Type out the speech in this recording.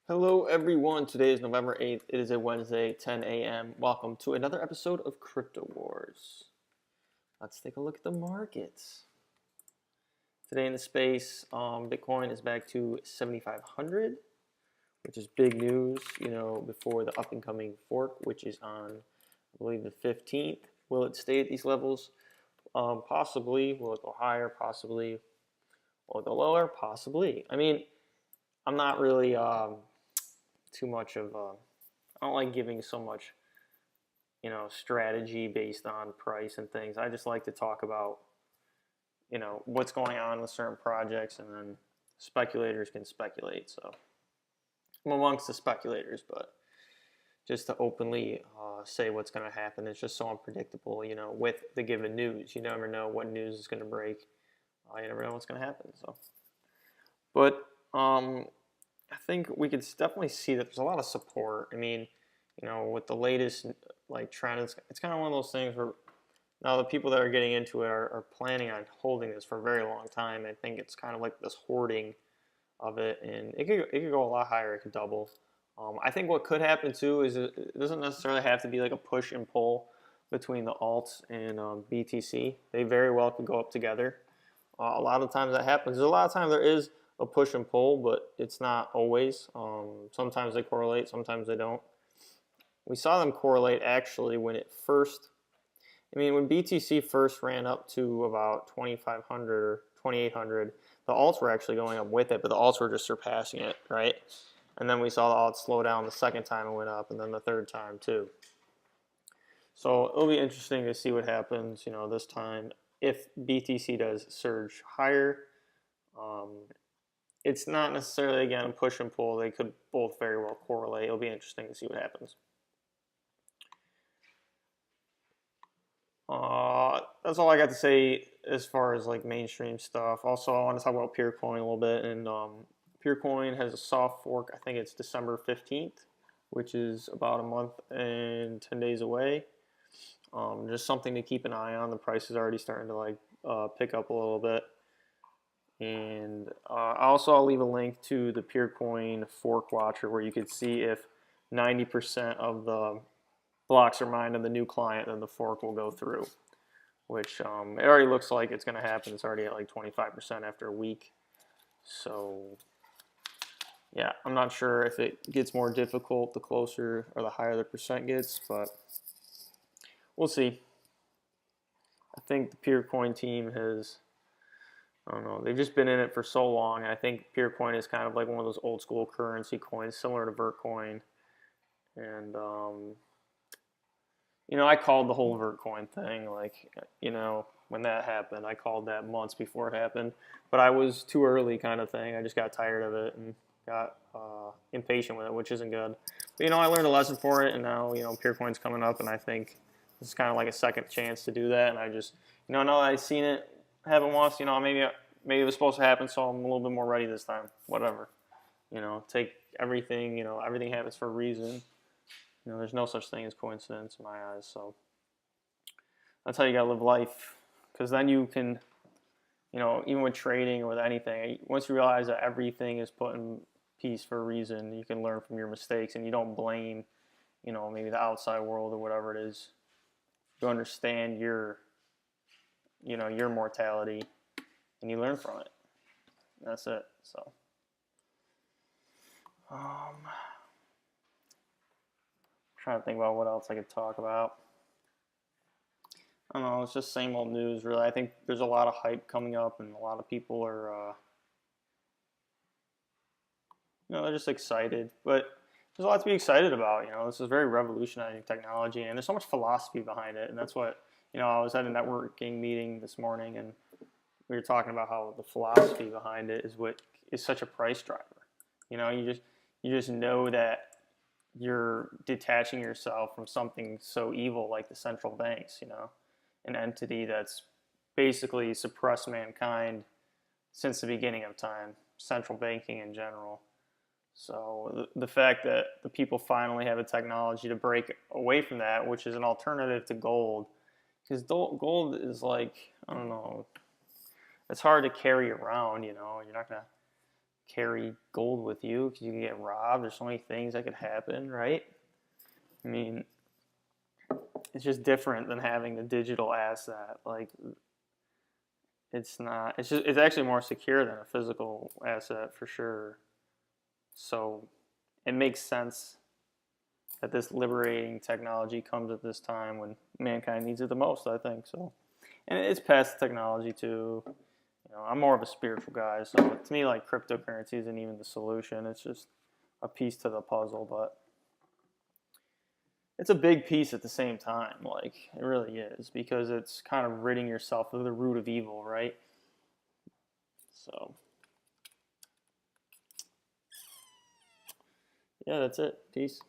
Hello, everyone. Today is November 8th. It is a Wednesday, 10 a.m. Welcome to another episode of Crypto Wars. Let's take a look at the markets. Today in the space, Bitcoin is back to 7,500, which is big news, before the up and coming fork, which is on, I believe, the 15th. Will it stay at these levels? Possibly. Will it go higher? Possibly. Will it go lower? Possibly. I'm not really too much of I don't like giving so much, strategy based on price and things. I just like to talk about, what's going on with certain projects, and then speculators can speculate. So I'm amongst the speculators, but just to openly say what's going to happen, it's just so unpredictable, with the given news. You never know what news is going to break. You never know what's going to happen. So, but I think we could definitely see that there's a lot of support. With the latest trend, it's kind of one of those things where now the people that are getting into it are planning on holding this for a very long time. I think it's kind of like this hoarding of it, and it could go a lot higher. It could double. I think what could happen too is it doesn't necessarily have to be like a push and pull between the alts and BTC. They very well could go up together. A lot of times that happens. A lot of times there is a push and pull, but it's not always. Sometimes they correlate, sometimes they don't. We saw them correlate actually when when BTC first ran up to about 2,500 or 2,800, the alts were actually going up with it, but the alts were just surpassing it, right? And then we saw the alts slow down the second time it went up, and then the third time too. So it'll be interesting to see what happens, this time if BTC does surge higher. It's not necessarily, again, push and pull. They could both very well correlate. It'll be interesting to see what happens. That's all I got to say as far as mainstream stuff. Also, I want to talk about Peercoin a little bit. And Peercoin has a soft fork. I think it's December 15th, which is about a month and 10 days away. Just something to keep an eye on. The price is already starting to pick up a little bit. And I'll leave a link to the Peercoin fork watcher where you could see if 90% of the blocks are mined on the new client, then the fork will go through, which it already looks like it's going to happen. It's already at 25% after a week. So yeah, I'm not sure if it gets more difficult the closer or the higher the percent gets, but we'll see. I think the Peercoin team has, I don't know, they've just been in it for so long. And I think Peercoin is kind of like one of those old school currency coins, similar to Vertcoin. And, I called the whole Vertcoin thing, when that happened. I called that months before it happened. But I was too early kind of thing. I just got tired of it and got impatient with it, which isn't good. But, I learned a lesson for it, and now, Peercoin's coming up, and I think this is kind of like a second chance to do that. And I just, now that I've seen it happen once, maybe it was supposed to happen, so I'm a little bit more ready this time. Whatever. Take everything, everything happens for a reason. There's no such thing as coincidence in my eyes. So that's how you gotta live life. Because then you can, even with trading or with anything, once you realize that everything is put in piece for a reason, you can learn from your mistakes, and you don't blame, maybe the outside world or whatever it is. You understand your mortality, and you learn from it. That's it. So, trying to think about what else I could talk about. I don't know. It's just same old news, really. I think there's a lot of hype coming up, and a lot of people are, they're just excited. But there's a lot to be excited about. This is very revolutionizing technology, and there's so much philosophy behind it. And that's what, I was at a networking meeting this morning, and we were talking about how the philosophy behind it is what is such a price driver. You just know that you're detaching yourself from something so evil like the central banks, an entity that's basically suppressed mankind since the beginning of time, central banking in general. So the fact that the people finally have a technology to break away from that, which is an alternative to gold, because gold is I don't know, it's hard to carry around, you're not going to carry gold with you because you can get robbed. There's so many things that could happen, right? I mean, it's just different than having the digital asset. Like, it's not. It's actually more secure than a physical asset for sure. So it makes sense that this liberating technology comes at this time when mankind needs it the most, I think. So, and it's past technology too. You know, I'm more of a spiritual guy, so to me, like, cryptocurrency isn't even the solution. It's just a piece to the puzzle, but it's a big piece at the same time. Like, it really is, because it's kind of ridding yourself of the root of evil, right? So, yeah, that's it. Peace.